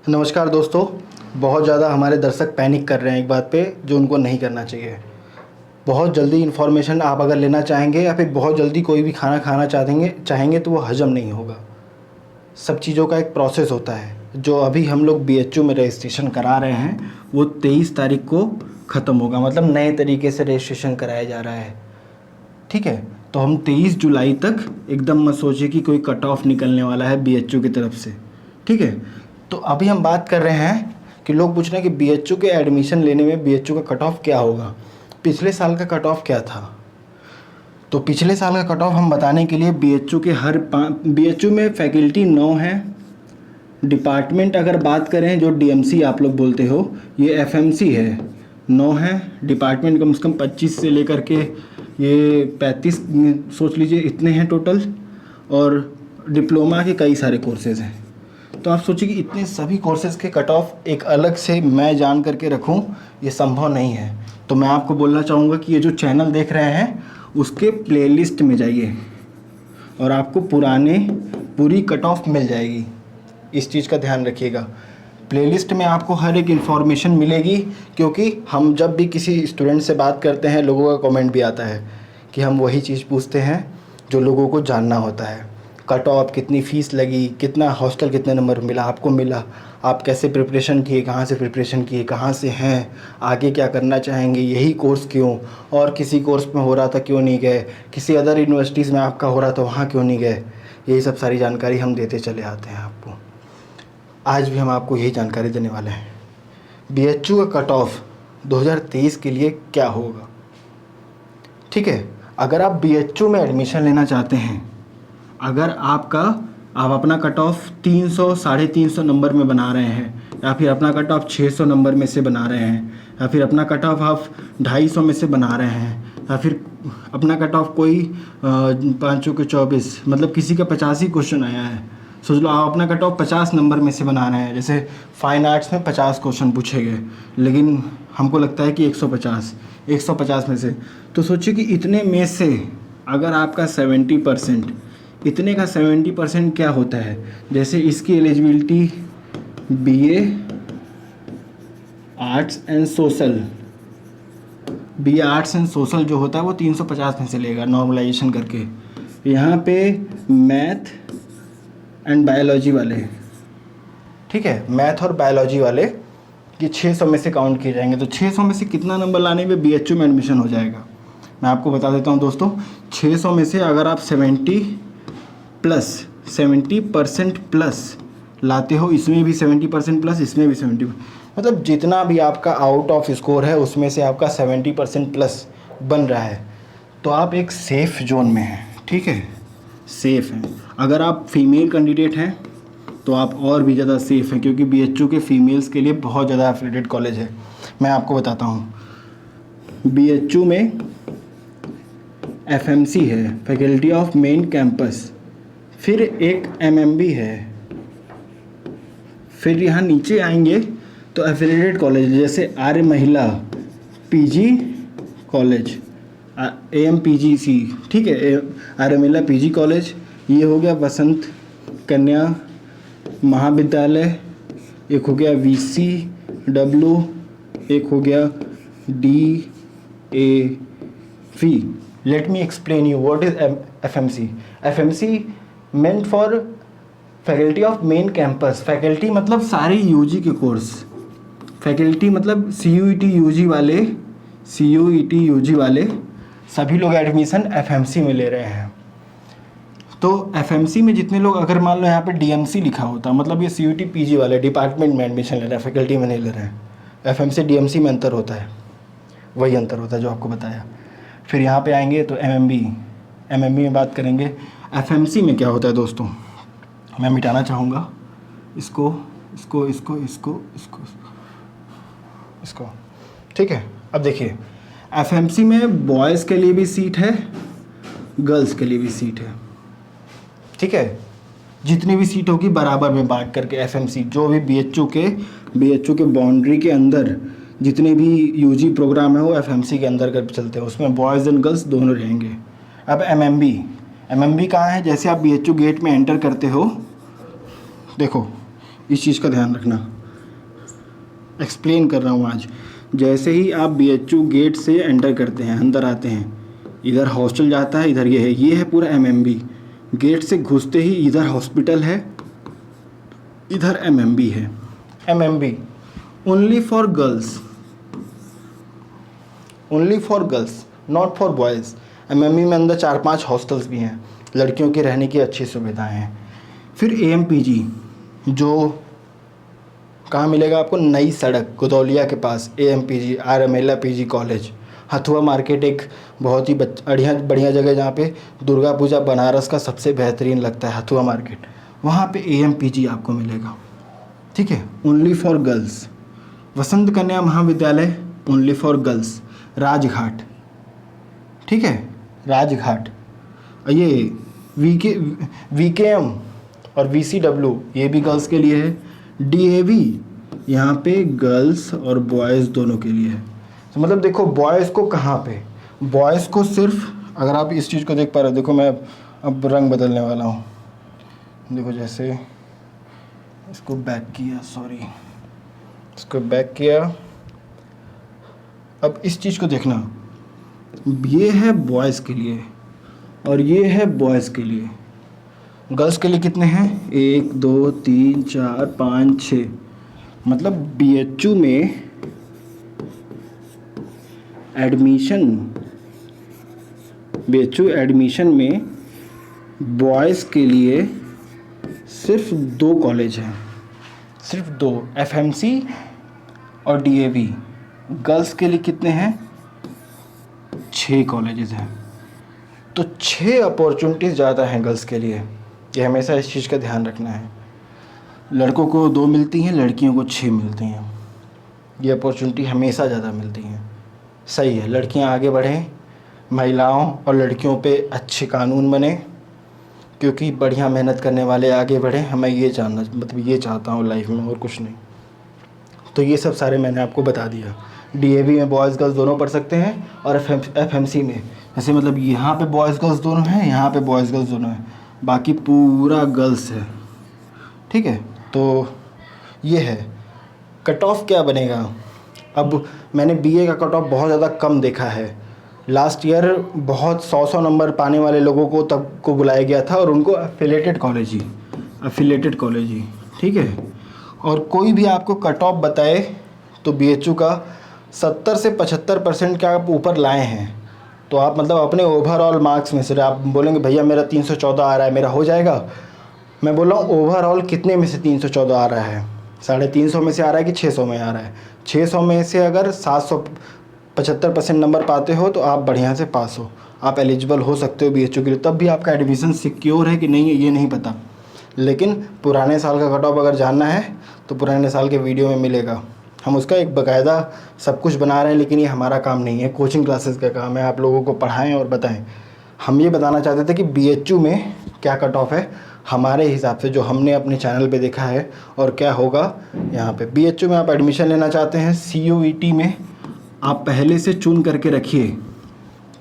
नमस्कार दोस्तों। बहुत ज़्यादा हमारे दर्शक पैनिक कर रहे हैं एक बात पे जो उनको नहीं करना चाहिए। बहुत जल्दी इन्फॉर्मेशन आप अगर लेना चाहेंगे या फिर बहुत जल्दी कोई भी खाना खाना चाहेंगे तो वो हजम नहीं होगा। सब चीज़ों का एक प्रोसेस होता है। जो अभी हम लोग BHU में रजिस्ट्रेशन करा रहे हैं वो 23 तारीख को ख़त्म होगा, मतलब नए तरीके से रजिस्ट्रेशन कराया जा रहा है। ठीक है, तो हम 23 जुलाई तक एकदम मत सोचिए कि कोई कट ऑफ निकलने वाला है BHU की तरफ से। ठीक है, तो अभी हम बात कर रहे हैं कि लोग पूछ रहे हैं कि BHU के एडमिशन लेने में BHU का कट ऑफ क्या होगा, पिछले साल का कट ऑफ क्या था। तो पिछले साल का कट ऑफ हम बताने के लिए BHU में फैकल्टी 9 है। डिपार्टमेंट अगर बात करें जो DMC आप लोग बोलते हो, ये FMC है, 9 है। डिपार्टमेंट कम से कम 25 से लेकर के ये 35 सोच लीजिए इतने हैं टोटल। और डिप्लोमा के कई सारे कोर्सेज हैं। तो आप सोचिए कि इतने सभी कोर्सेज़ के कट ऑफ एक अलग से मैं जान करके रखूं, ये संभव नहीं है। तो मैं आपको बोलना चाहूँगा कि ये जो चैनल देख रहे हैं उसके प्लेलिस्ट में जाइए और आपको पूरी कट ऑफ मिल जाएगी। इस चीज़ का ध्यान रखिएगा। प्लेलिस्ट में आपको हर एक इन्फॉर्मेशन मिलेगी, क्योंकि हम जब भी किसी स्टूडेंट से बात करते हैं लोगों का कमेंट भी आता है कि हम वही चीज़ पूछते हैं जो लोगों को जानना होता है। कट ऑफ, कितनी फ़ीस लगी, कितना हॉस्टल, कितने नंबर मिला, आपको मिला, आप कैसे प्रिपरेशन किए, कहाँ से प्रिपरेशन किए, कहाँ से हैं, आगे क्या करना चाहेंगे, यही कोर्स क्यों, और किसी कोर्स में हो रहा था क्यों नहीं गए, किसी अदर यूनिवर्सिटीज़ में आपका हो रहा था वहाँ क्यों नहीं गए। यही सब सारी जानकारी हम देते चले आते हैं आपको। आज भी हम आपको यही जानकारी देने वाले हैं। BHU का कट ऑफ 2023 के लिए क्या होगा। ठीक है, अगर आप BHU में एडमिशन लेना चाहते हैं, अगर आप अपना कट ऑफ 300 350 नंबर में बना रहे हैं, या फिर अपना कट ऑफ 600 नंबर में से बना रहे हैं, या फिर अपना कट ऑफ आप 250 में से बना रहे हैं, या फिर अपना कट ऑफ कोई 5 के 24, मतलब किसी का 85 क्वेश्चन आया है, सोच लो आप अपना कट ऑफ 50 नंबर में से बना रहे हैं। जैसे फाइन आर्ट्स में 50 क्वेश्चन पूछे गए, लेकिन हमको लगता है कि 150 में से, तो सोचिए कि इतने में से अगर आपका 70%, इतने का 70% क्या होता है। जैसे इसकी eligibility BA arts and social जो होता है वो 350 में से लेगा नॉर्मलाइजेशन करके। यहाँ पे मैथ एंड बायोलॉजी वाले, ठीक है, मैथ और बायोलॉजी वाले कि 600 में से काउंट किए जाएंगे। तो 600 में से कितना नंबर लाने में BHU में एडमिशन हो जाएगा, मैं आपको बता देता हूँ दोस्तों। 600 में से अगर आप 70% प्लस लाते हो, इसमें भी 70% प्लस, इसमें भी 70, मतलब जितना भी आपका आउट ऑफ स्कोर है उसमें से आपका 70% प्लस बन रहा है, तो आप एक सेफ़ जोन में हैं। ठीक है, सेफ़ हैं। अगर आप फीमेल कैंडिडेट हैं तो आप और भी ज़्यादा सेफ़ हैं, क्योंकि BHU के फीमेल्स के लिए बहुत ज़्यादा एफिलिएटेड कॉलेज है। मैं आपको बताता हूँ, BHU में FMC है, फैकल्टी ऑफ मेन कैंपस, फिर एक MMB है, फिर यहाँ नीचे आएंगे तो एफिलिएटेड कॉलेज जैसे आर्य महिला PG कॉलेज, AMPGC, ठीक है, आर्य महिला PG कॉलेज, ये हो गया वसंत कन्या महाविद्यालय, एक हो गया VCW, एक हो गया DAV। Let me explain you what is FMC। FMC meant for faculty of main campus. Faculty मतलब सारे UG के कोर्स, फैकल्टी मतलब CUET UG वाले सभी लोग एडमिशन FMC में ले रहे हैं। तो FMC में जितने लोग, अगर मान लो यहाँ पे DMC लिखा होता, मतलब ये CUET PG वाले डिपार्टमेंट में एडमिशन ले रहे हैं, फैकल्टी में नहीं ले रहे हैं। FMC DMC में अंतर होता है, वही अंतर होता है जो आपको बताया। फिर यहाँ पे आएंगे तो MMB में बात करेंगे। FMC में क्या होता है दोस्तों, मैं मिटाना चाहूँगा इसको, ठीक है। अब देखिए, FMC में बॉयज़ के लिए भी सीट है, गर्ल्स के लिए भी सीट है। ठीक है, जितनी भी सीट होगी बराबर में बांट करके FMC, जो भी BHU के बाउंड्री के अंदर जितने भी UG प्रोग्राम है वो FMC के अंदर कर चलते हैं, उसमें बॉयज़ एंड गर्ल्स दोनों रहेंगे। अब MMB कहाँ है, जैसे आप BHU गेट में एंटर करते हो, देखो इस चीज़ का ध्यान रखना, एक्सप्लेन कर रहा हूँ आज। जैसे ही आप BHU गेट से एंटर करते हैं, अंदर आते हैं, इधर हॉस्टल जाता है, इधर ये है पूरा MMB। गेट से घुसते ही इधर हॉस्पिटल है, इधर MMB है। MMB only for girls, only for girls, not for boys. MMB में अंदर 4-5 हॉस्टल्स भी हैं, लड़कियों के रहने की अच्छी सुविधाएं हैं। फिर AMPG जो कहाँ मिलेगा आपको, नई सड़क गुदौलिया के पास AMPG आर अमेला PG कॉलेज। हथुआ मार्केट एक बहुत ही बढ़िया जगह जहाँ पे दुर्गा पूजा बनारस का सबसे बेहतरीन लगता है, हथुआ मार्केट, वहाँ पे AMPG आपको मिलेगा। ठीक है, ओनली फॉर गर्ल्स। वसंत कन्या महाविद्यालय ओनली फॉर गर्ल्स। राजघाट, ठीक है, राजघाट। ये VKM और VCW ये भी गर्ल्स के लिए है। DAV यहाँ पे गर्ल्स और बॉयज़ दोनों के लिए है। तो मतलब देखो बॉयज़ को कहाँ पे, बॉयज़ को सिर्फ, अगर आप इस चीज़ को देख पा रहे हो, देखो मैं अब रंग बदलने वाला हूँ। देखो जैसे इसको बैक किया, सॉरी इसको बैक किया, अब इस चीज़ को देखना, ये है बॉयज़ के लिए और ये है बॉयज़ के लिए। गर्ल्स के लिए कितने हैं, 1 2 3 4 5 6, मतलब BHU में एडमिशन में बॉयज़ के लिए सिर्फ 2 कॉलेज हैं, सिर्फ 2, FMC और DAV। गर्ल्स के लिए कितने हैं, 6 कॉलेजेस हैं। तो 6 अपॉर्चुनिटीज़ ज़्यादा हैं गर्ल्स के लिए, ये हमेशा इस चीज़ का ध्यान रखना है। लड़कों को 2 मिलती हैं, लड़कियों को 6 मिलती हैं, ये अपॉर्चुनिटी हमेशा ज़्यादा मिलती हैं। सही है, लड़कियां आगे बढ़ें, महिलाओं और लड़कियों पे अच्छे कानून बने, क्योंकि बढ़िया मेहनत करने वाले आगे बढ़ें। हमें ये जानना, मतलब ये चाहता हूँ लाइफ में, और कुछ नहीं। तो ये सब सारे मैंने आपको बता दिया। DAV में बॉयज़ गर्ल्स दोनों पढ़ सकते हैं, और FMC में जैसे मतलब यहाँ पे बॉयज़ गर्ल्स दोनों हैं, यहाँ पे बॉयज़ गर्ल्स दोनों हैं, बाकी पूरा गर्ल्स है। ठीक है, तो ये है। कट ऑफ क्या बनेगा, अब मैंने BA का कट ऑफ बहुत ज़्यादा कम देखा है। लास्ट ईयर बहुत 100 नंबर पाने वाले लोगों को तब को बुलाया गया था, और उनको अफिलेटेड कॉलेज ही, ठीक है। और कोई भी आपको कट ऑफ बताए तो BHU का 70 से 75% के आप ऊपर लाए हैं, तो आप मतलब अपने ओवरऑल मार्क्स में से आप बोलेंगे भैया मेरा 314 आ रहा है, मेरा हो जाएगा। मैं बोल रहा हूँ ओवरऑल कितने में से 314 आ रहा है, 350 में से आ रहा है कि 600 में आ रहा है। 600 में से अगर 775% नंबर पाते हो तो आप बढ़िया से पास हो, आप एलिजिबल हो सकते हो BHU के लिए। तब भी आपका एडमिशन सिक्योर है कि नहीं है ये नहीं पता, लेकिन पुराने साल का कट ऑफ अगर जानना है तो पुराने साल के वीडियो में मिलेगा। हम उसका एक बाकायदा सब कुछ बना रहे हैं, लेकिन ये हमारा काम नहीं है, कोचिंग क्लासेस का काम है, आप लोगों को पढ़ाएं और बताएं। हम ये बताना चाहते थे कि BHU में क्या कट ऑफ है हमारे हिसाब से, जो हमने अपने चैनल पे देखा है, और क्या होगा यहाँ पे। BHU में आप एडमिशन लेना चाहते हैं, CUET में आप पहले से चुन करके रखिए,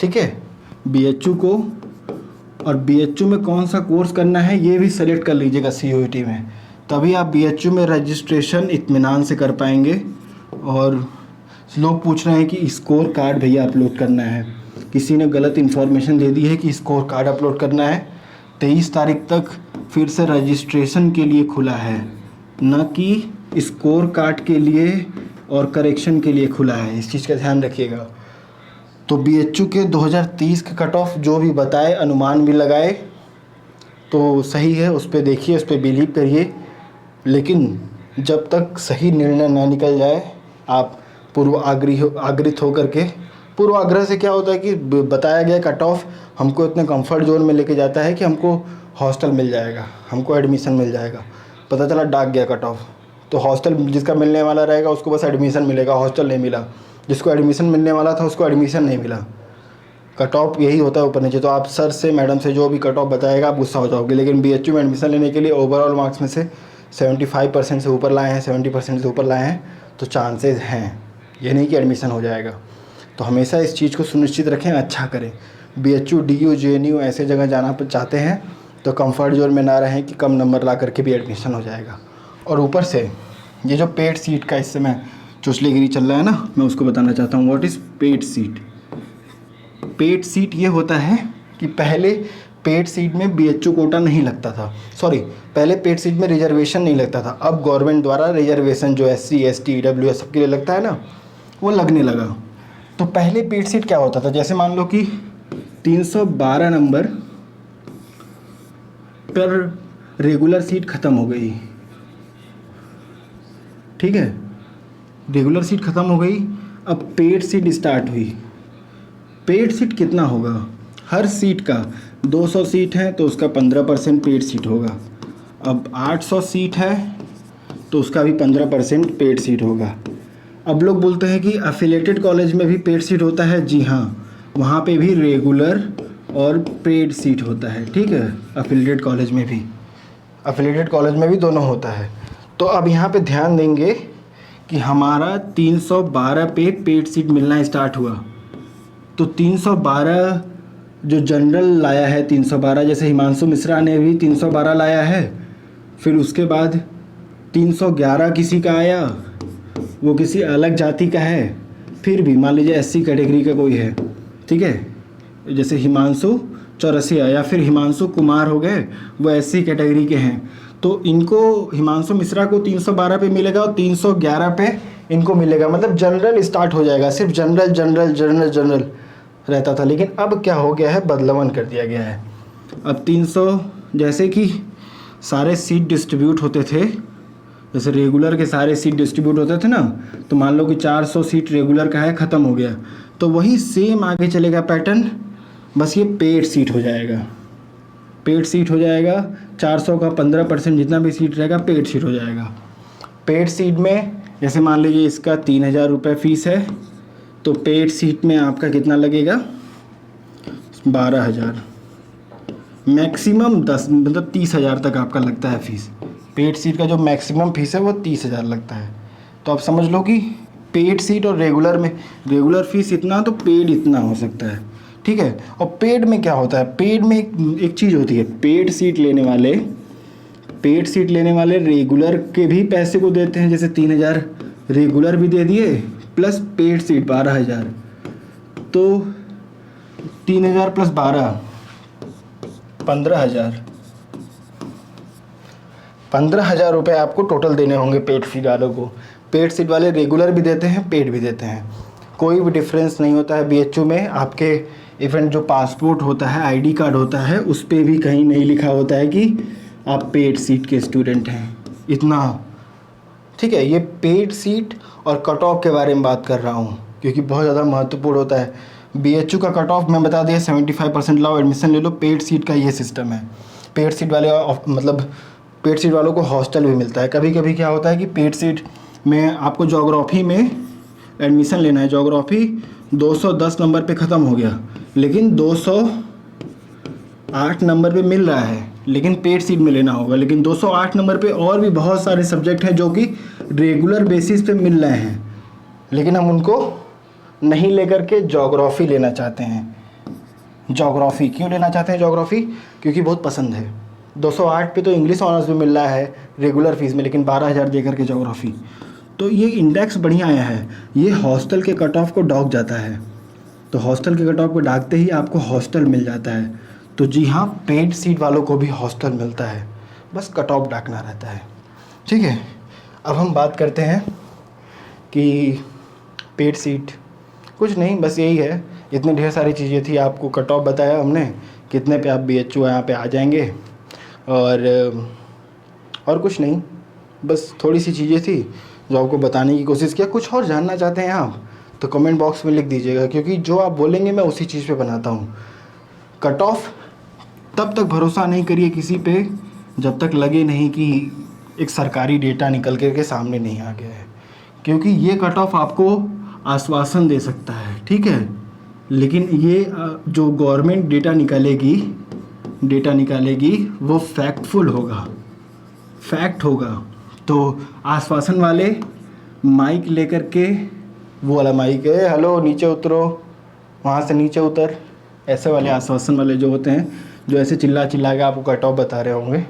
ठीक है, BHU को, और BHU में कौन सा कोर्स करना है ये भी सेलेक्ट कर लीजिएगा CUET में, तभी आप BHU में रजिस्ट्रेशन इत्मीनान से कर पाएंगे। और लोग पूछ रहे हैं कि स्कोर कार्ड भैया अपलोड करना है, किसी ने गलत इन्फॉर्मेशन दे दी है कि स्कोर कार्ड अपलोड करना है। 23 तारीख तक फिर से रजिस्ट्रेशन के लिए खुला है, न कि स्कोर कार्ड के लिए और करेक्शन के लिए खुला है, इस चीज़ का ध्यान रखिएगा। तो BHU के 2030 के कट ऑफ जो भी बताए, अनुमान भी लगाए तो सही है, उस पर देखिए, उस पर बिलीव करिए, लेकिन जब तक सही निर्णय ना निकल जाए आप पूर्वाग्रहित होकर के, पूर्वाग्रह से क्या होता है कि बताया गया कट ऑफ हमको इतने कंफर्ट जोन में लेके जाता है कि हमको हॉस्टल मिल जाएगा, हमको एडमिशन मिल जाएगा, पता चला डाक गया कट ऑफ, तो हॉस्टल जिसका मिलने वाला रहेगा उसको बस एडमिशन मिलेगा, हॉस्टल नहीं मिला। जिसको एडमिशन मिलने वाला था उसको एडमिशन नहीं मिला। कट ऑफ यही होता है ऊपर नीचे। तो आप सर से, मैडम से जो भी कट ऑफ बताएगा आप गुस्सा हो जाओगे, लेकिन BHU में एडमिशन लेने के लिए ओवरऑल मार्क्स में से 75% से ऊपर लाए हैं, 70% से ऊपर लाए हैं तो चांसेस हैं, ये नहीं कि एडमिशन हो जाएगा। तो हमेशा इस चीज़ को सुनिश्चित रखें, अच्छा करें। BHU, DU, JNU ऐसे जगह जाना चाहते हैं तो कंफर्ट जोन में ना रहें कि कम नंबर ला करके भी एडमिशन हो जाएगा। और ऊपर से ये जो पेड सीट का इस समय चुचलेगिरी चल रहा है ना, मैं उसको बताना चाहता हूँ what is paid seat. Paid seat ये होता है कि पहले पेड सीट में बीएचयू कोटा नहीं लगता था, सॉरी पहले पेड सीट में रिजर्वेशन नहीं लगता था। अब गवर्नमेंट द्वारा रिजर्वेशन जो SC ST EWS सबके लिए लगता है ना, वो लगने लगा। तो पहले पेड सीट क्या होता था, जैसे मान लो कि 312 नंबर पर रेगुलर सीट ख़त्म हो गई, ठीक है, रेगुलर सीट ख़त्म हो गई, अब पेड सीट स्टार्ट हुई। पेड सीट कितना होगा, हर सीट का 200 सीट है तो उसका 15% पेड सीट होगा। अब 800 सीट है तो उसका भी 15% पेड सीट होगा। अब लोग बोलते हैं कि एफिलेटेड कॉलेज में भी पेड सीट होता है, जी हाँ, वहाँ पे भी रेगुलर और पेड सीट होता है, ठीक है, एफिलेटेड कॉलेज में भी, एफिलेटेड कॉलेज में भी दोनों होता है। तो अब यहाँ पे ध्यान देंगे कि हमारा 312 पे पेड सीट मिलना स्टार्ट हुआ। तो 312 जो जनरल लाया है 312, जैसे हिमांशु मिश्रा ने भी 312 लाया है, फिर उसके बाद 311 किसी का आया, वो किसी अलग जाति का है, फिर भी मान लीजिए SC कैटेगरी का कोई है, ठीक है, जैसे हिमांशु चौरसिया या फिर हिमांशु कुमार हो गए, वो SC कैटेगरी के हैं, तो इनको हिमांशु मिश्रा को 312 पे मिलेगा और 311 पे इनको मिलेगा, मतलब जनरल स्टार्ट हो जाएगा। सिर्फ जनरल जनरल जनरल जनरल रहता था, लेकिन अब क्या हो गया है, बदलावन कर दिया गया है। अब 300 जैसे कि सारे सीट डिस्ट्रीब्यूट होते थे, जैसे रेगुलर के सारे सीट डिस्ट्रीब्यूट होते थे ना, तो मान लो कि 400 सीट रेगुलर का है, ख़त्म हो गया, तो वही सेम आगे चलेगा पैटर्न, बस ये पेड सीट हो जाएगा, पेड सीट हो जाएगा। 400 का 15% जितना भी सीट रहेगा पेड सीट हो जाएगा। पेड सीट में जैसे मान लीजिए इसका 3000 रुपये फ़ीस है, तो पेड सीट में आपका कितना लगेगा, 12,000, मैक्सिमम 10 मतलब 30,000 तक आपका लगता है फ़ीस। पेड सीट का जो मैक्सिमम फ़ीस है वो 30,000 लगता है। तो आप समझ लो कि पेड सीट और रेगुलर में रेगुलर फ़ीस इतना तो पेड इतना हो सकता है, ठीक है। और पेड में क्या होता है, पेड में एक चीज़ होती है, पेड सीट लेने वाले रेगुलर के भी पैसे को देते हैं, जैसे 3,000 रेगुलर भी दे दिए प्लस पेड सीट 12,000, तो 3,000 प्लस 12 15,000 रुपये आपको टोटल देने होंगे पेड सीट वालों को। पेड सीट वाले रेगुलर भी देते हैं, पेड भी देते हैं, कोई भी डिफरेंस नहीं होता है BHU में। आपके इवन जो पासपोर्ट होता है, ID कार्ड होता है, उस पर भी कहीं नहीं लिखा होता है कि आप पेड सीट के स्टूडेंट हैं, इतना, ठीक है। ये पेड सीट और कट ऑफ के बारे में बात कर रहा हूँ क्योंकि बहुत ज़्यादा महत्वपूर्ण होता है। BHU का कट ऑफ मैं बता दिया 75% लाओ, एडमिशन ले लो। पेड सीट का ये सिस्टम है। पेड सीट वाले मतलब पेड सीट वालों को हॉस्टल भी मिलता है। कभी कभी क्या होता है कि पेड सीट में आपको ज्योग्राफी में एडमिशन लेना है, ज्योग्राफी 210 नंबर पे ख़त्म हो गया, लेकिन 208 नंबर पे मिल रहा है, लेकिन पेड सीट में लेना होगा। लेकिन 208 नंबर पे और भी बहुत सारे सब्जेक्ट हैं जो कि रेगुलर बेसिस पे मिल रहे हैं, लेकिन हम उनको नहीं लेकर के ज्योग्राफी लेना चाहते हैं। ज्योग्राफी क्यों लेना चाहते हैं ज्योग्राफी, क्योंकि बहुत पसंद है। 208 पे तो इंग्लिश ऑनर्स भी मिल रहा है रेगुलर फीस में, लेकिन 12,000 दे करके ज्योग्राफी। तो ये इंडेक्स बढ़िया आया है, ये हॉस्टल के कट ऑफ को डॉक जाता है। तो हॉस्टल के कट ऑफ को डाकते ही आपको हॉस्टल मिल जाता है। तो जी हाँ, पेड सीट वालों को भी हॉस्टल मिलता है, बस कट ऑफ डाकना रहता है, ठीक है। अब हम बात करते हैं कि पेड सीट कुछ नहीं, बस यही है, इतनी ढेर सारी चीज़ें थी। आपको कट ऑफ बताया हमने, कितने पे आप BHU यहाँ पे आ जाएंगे, और कुछ नहीं, बस थोड़ी सी चीज़ें थी जो आपको बताने की कोशिश किया। कुछ और जानना चाहते हैं आप तो कमेंट बॉक्स में लिख दीजिएगा, क्योंकि जो आप बोलेंगे मैं उसी चीज़ पे बनाता हूँ। कट ऑफ तब तक भरोसा नहीं करिए किसी पे जब तक लगे नहीं कि एक सरकारी डेटा निकल के सामने नहीं आ गया है, क्योंकि ये कट ऑफ आपको आश्वासन दे सकता है, ठीक है, लेकिन ये जो गवर्नमेंट डेटा निकालेगी वो फैक्टफुल होगा, फैक्ट होगा। तो आश्वासन वाले माइक लेकर के, वो वाला माइक है, हेलो नीचे उतरो, वहाँ से नीचे उतर, ऐसे वाले आश्वासन वाले जो होते हैं, जो ऐसे चिल्ला चिल्ला के आपको कट ऑफ बता रहे होंगे,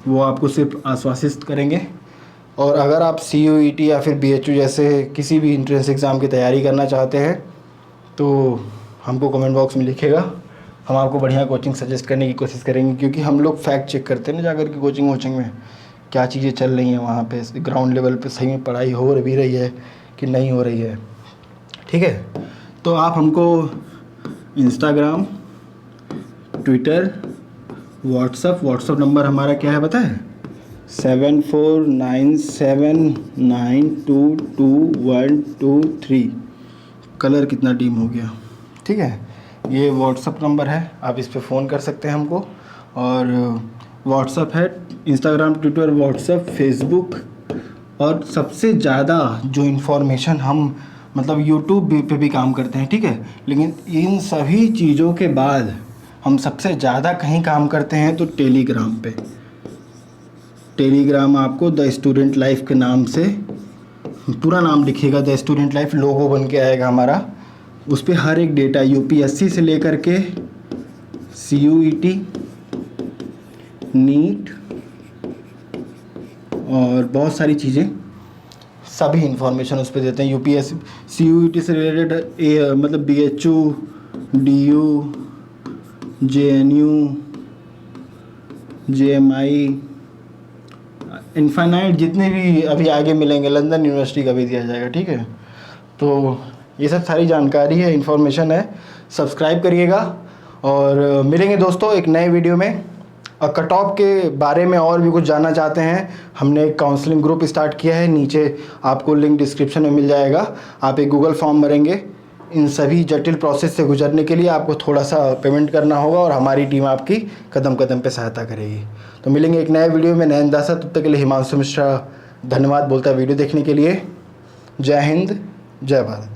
वो आपको सिर्फ आश्वासित करेंगे और अगर आप CUET या फिर BHU जैसे किसी भी एंट्रेंस एग्ज़ाम की तैयारी करना चाहते हैं तो हमको कमेंट बॉक्स में लिखिएगा, हम आपको बढ़िया कोचिंग सजेस्ट करने की कोशिश करेंगे, क्योंकि हम लोग फैक्ट चेक करते हैं ना जाकर के कोचिंग में क्या चीज़ें चल रही हैं वहाँ पे ग्राउंड लेवल पे, सही में पढ़ाई हो भी रही है कि नहीं हो रही है। ठीक है, तो आप हमको इंस्टाग्राम, ट्विटर, व्हाट्सअप नंबर हमारा क्या है पता है? 7497922123। कलर कितना डीम हो गया। ठीक है, ये व्हाट्सअप नंबर है, आप इस पे फ़ोन कर सकते हैं हमको। और व्हाट्सअप है, इंस्टाग्राम, ट्विटर, व्हाट्सअप, फेसबुक, और सबसे ज़्यादा जो इन्फॉर्मेशन हम मतलब यूट्यूब पे भी काम करते हैं। ठीक है, लेकिन इन सभी चीज़ों के बाद हम सबसे ज़्यादा कहीं काम करते हैं तो टेलीग्राम पे। टेलीग्राम आपको द स्टूडेंट लाइफ के नाम से, पूरा नाम लिखिएगा द स्टूडेंट लाइफ, लोगो बन के आएगा हमारा। उस पर हर एक डेटा UPSC से लेकर के CUET, नीट और बहुत सारी चीज़ें, सभी इंफॉर्मेशन उस पर देते हैं। UPSC CUET से रिलेटेड मतलब BHU, DU, JNU, JMI, infinite जितने भी अभी आगे मिलेंगे, लंदन यूनिवर्सिटी का भी दिया जाएगा। ठीक है, तो ये सब सारी जानकारी है, इन्फॉर्मेशन है। सब्सक्राइब करिएगा और मिलेंगे दोस्तों एक नए वीडियो में। और कट ऑफ के बारे में और भी कुछ जानना चाहते हैं, हमने एक काउंसलिंग ग्रुप स्टार्ट किया है, नीचे आपको लिंक डिस्क्रिप्शन में मिल जाएगा। आप एक गूगल फॉर्म भरेंगे, इन सभी जटिल प्रोसेस से गुजरने के लिए आपको थोड़ा सा पेमेंट करना होगा और हमारी टीम आपकी कदम कदम पे सहायता करेगी। तो मिलेंगे एक नए वीडियो में, नए अंदाज़ा। तब तक के लिए हिमांशु मिश्रा धन्यवाद बोलता है वीडियो देखने के लिए। जय हिंद, जय भारत।